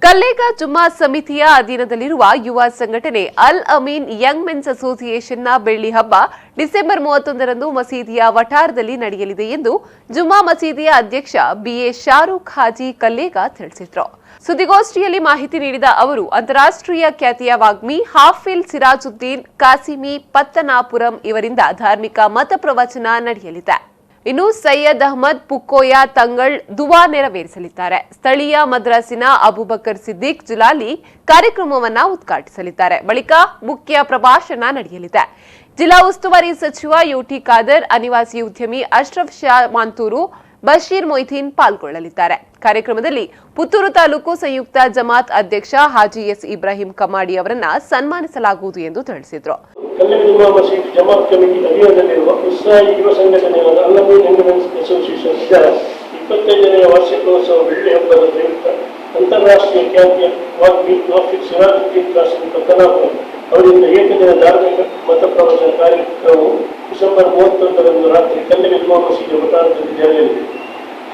ಕಲ್ಲೇಗ ಜುಮ್ಮಾ ಸಮಿತಿಯ ಅಧೀನದಲ್ಲಿರುವ ಯುವ ಸಂಘಟನೆ ಅಲ್ ಅಮೀನ್ ಯಂಗ್ ಮೆನ್ಸ್ ಅಸೋಸಿಯೇಷನ್ನ ಬೆಳ್ಳಿ ಹಬ್ಬ ಡಿಸೆಂಬರ್ 31ರಂದು ಮಸೀದಿಯ ವಠಾರದಲ್ಲಿ ನಡೆಯಲಿದೆ ಎಂದು ಜುಮ್ಮಾ ಮಸೀದಿಯ ಅಧ್ಯಕ್ಷ ಬಿಎ ಶಾರೂಕ್ ಹಾಜಿ ಕಲ್ಲೇಗ ತಿಳಿಸಿದರು. ಸುದ್ದಿಗೋಷ್ಠಿಯಲ್ಲಿ ಮಾಹಿತಿ ನೀಡಿದ ಅವರು ಅಂತಾರಾಷ್ಟ್ರೀಯ ಖ್ಯಾತಿಯ ವಾಗ್ಮಿ ಹಾಫಿಲ್ ಸಿರಾಜುದ್ದೀನ್ ಕಾಸಿಮಿ ಪತ್ತನಾಪುರಂ ಇವರಿಂದ ಧಾರ್ಮಿಕ ಮತ ಪ್ರವಚನ ನಡೆಯಲಿದೆ. ಇನ್ನು ಸೈಯದ್ ಅಹಮದ್ ಪುಕ್ಕೋಯ ತಂಗಳ್ ದುವಾ ನೆರವೇರಿಸಲಿದ್ದಾರೆ. ಸ್ಥಳೀಯ ಮದ್ರಾಸಿನ ಅಬುಬಕರ್ ಸಿದ್ದಿಕ್ ಜುಲಾಲಿ ಕಾರ್ಯಕ್ರಮವನ್ನು ಉದ್ಘಾಟಿಸಲಿದ್ದಾರೆ. ಬಳಿಕ ಮುಖ್ಯ ಪ್ರಭಾಷಣ ನಡೆಯಲಿದೆ. ಜಿಲ್ಲಾ ಉಸ್ತುವಾರಿ ಸಚಿವ ಯುಟಿ ಖಾದರ್, ಅನಿವಾಸಿ ಉದ್ಯಮಿ ಅಶ್ರಫ್ ಶಾ ಮಾಂತೂರು, ಬಶೀರ್ ಮೊಯ್ದೀನ್ ಪಾಲ್ಗೊಳ್ಳಲಿದ್ದಾರೆ. ಕಾರ್ಯಕ್ರಮದಲ್ಲಿ ಪುತ್ತೂರು ತಾಲೂಕು ಸಂಯುಕ್ತ ಜಮಾತ್ ಅಧ್ಯಕ್ಷ ಹಾಜಿ ಎಸ್ ಇಬ್ರಾಹಿಂ ಕಮಾಡಿ ಅವರನ್ನ ಸನ್ಮಾನಿಸಲಾಗುವುದು ಎಂದು ತಿಳಿಸಿದರು. ಕಲ್ಲೇಗ ಮಸೀದಿ ಜಮಾತ್ ಕಮಿಟಿ ಅಧೀನದಲ್ಲಿರುವ ಉತ್ಸಾಹಿ ಯುವ ಸಂಘಟನೆಯಾದ ಅಲ್ ಅಮೀನ್ ಯಂಗ್ ಮೆನ್ಸ್ ಅಸೋಸಿಯೇಷನ್ ಇದರ 25ನೇ ವಾರ್ಷಿಕೋತ್ಸವ ಬೆಳ್ಳಿ ಹಬ್ಬದ ಪ್ರಯುಕ್ತ ಅಂತಾರಾಷ್ಟ್ರೀಯ ಖ್ಯಾತಿಯ ವಾಗ್ಮಿ ಹಾಫಿಲ್ ಸಿರಾಜುದ್ದೀನ್ ಕಾಸಿಮಿ ಪತ್ತನಾಪುರಂ ಅವರಿಂದ ಏಕದಿನ ಧಾರ್ಮಿಕ ಮತ ಪ್ರವಚನ ಕಾರ್ಯಕ್ರಮವು ಡಿಸೆಂಬರ್ 31ರಂದು ರಾತ್ರಿ ಕಲ್ಲೇಗ ಮಸೀದಿ ವಠಾರದಲ್ಲಿ ಜರುಗಲಿದೆ.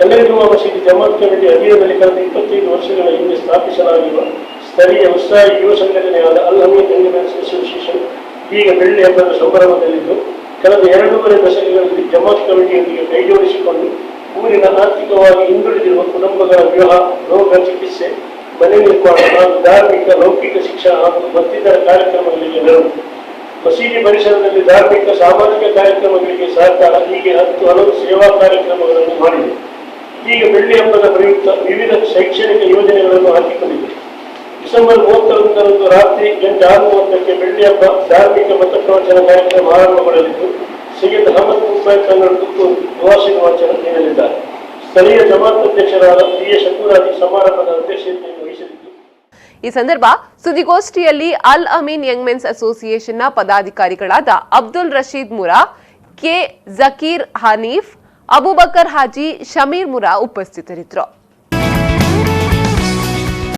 ಕಲ್ಲೇಗ ಮಸೀದಿ ಜಮಾತ್ ಕಮಿಟಿ ಅಧೀನದಲ್ಲಿ ಕಳೆದ 25 ವರ್ಷಗಳ ಹಿಂದೆ ಸ್ಥಾಪಿಸಲಾಗಿರುವ ಸ್ಥಳೀಯ ಉತ್ಸಾಹಿ ಯುವ ಸಂಘಟನೆಯಾದ ಅಲ್ ಅಮೀನ್ ಯಂಗ್ ಮೆನ್ಸ್ ಅಸೋಸಿಯೇಷನ್ ಈಗ ಬೆಳ್ಳಿ ಹಬ್ಬದ ಸಂಭ್ರಮದಲ್ಲಿದ್ದು, ಕಳೆದ 2.5 ದಶಕಗಳಲ್ಲಿ ಜಮಾತ್ ಕಮಿಟಿಯೊಂದಿಗೆ ಕೈಜೋಡಿಸಿಕೊಂಡು ಊರಿನ ಆರ್ಥಿಕವಾಗಿ ಹಿಂದುಳಿದಿರುವ ಕುಟುಂಬಗಳ ವಿವಾಹ, ರೋಗ ಚಿಕಿತ್ಸೆ, ಮನೆ ನಿರ್ಮಾಣ ಹಾಗೂ ಧಾರ್ಮಿಕ ಲೌಕಿಕ ಶಿಕ್ಷಣ ಹಾಗೂ ಮತ್ತಿತರ ಕಾರ್ಯಕ್ರಮಗಳಿಗೆ ನೆರವು, ಮಸೀದಿ ಪರಿಸರದಲ್ಲಿ ಧಾರ್ಮಿಕ ಸಾಮಾಜಿಕ ಕಾರ್ಯಕ್ರಮಗಳಿಗೆ ಸಹಕಾರ, ಹೀಗೆ 10 ಹಲವು ಸೇವಾ ಕಾರ್ಯಕ್ರಮಗಳನ್ನು ಮಾಡಿದೆ. ಈಗ ಬೆಳ್ಳಿ ಹಬ್ಬದ ಪ್ರಯುಕ್ತ ವಿವಿಧ ಶೈಕ್ಷಣಿಕ ಯೋಜನೆಗಳನ್ನು ಹಾಕಿಕೊಂಡಿದೆ. ಡಿಸೆಂಬರ್ 31ರಂದು ರಾತ್ರಿ ಗಂಟೆ 6:30ಕ್ಕೆ ಬೆಳ್ಳಿ ಹಬ್ಬ ಧಾರ್ಮಿಕ ಮತ ಪ್ರವಚನ ಕಾರ್ಯಕ್ರಮ ಆರಂಭಗೊಳ್ಳಲಿದ್ದು, ಸೈಯದ್ ಅಹಮದ್ ಪುಕ್ಕೋಯ ತಂಗಳ್ ದುವಾಸಿನ ವಾಚನ ನೀಡಲಿದ್ದಾರೆ. ಸ್ಥಳೀಯ ಜಮಾತ್ ಅಧ್ಯಕ್ಷರಾದ ಬಿಎ ಶಕೂರಾದಿ ಸಮಾರಂಭದ ಅಧ್ಯಕ್ಷತೆಯನ್ನು ವಹಿಸಲಿದ್ದು, ಈ ಸಂದರ್ಭ ಸುದ್ದಿಗೋಷ್ಠಿಯಲ್ಲಿ ಅಲ್ ಅಮೀನ್ ಯಂಗ್ ಮೆನ್ಸ್ ಅಸೋಸಿಯೇಷನ್ನ ಪದಾಧಿಕಾರಿಗಳಾದ ಅಬ್ದುಲ್ ರಶೀದ್ ಮುರಾ, ಕೆ ಜಕೀರ್ ಹನೀಫ್, ಅಬುಬಕರ್ ಹಾಜಿ, ಶಮೀರ್ ಮುರಾ ಉಪಸ್ಥಿತರಿದ್ದರು.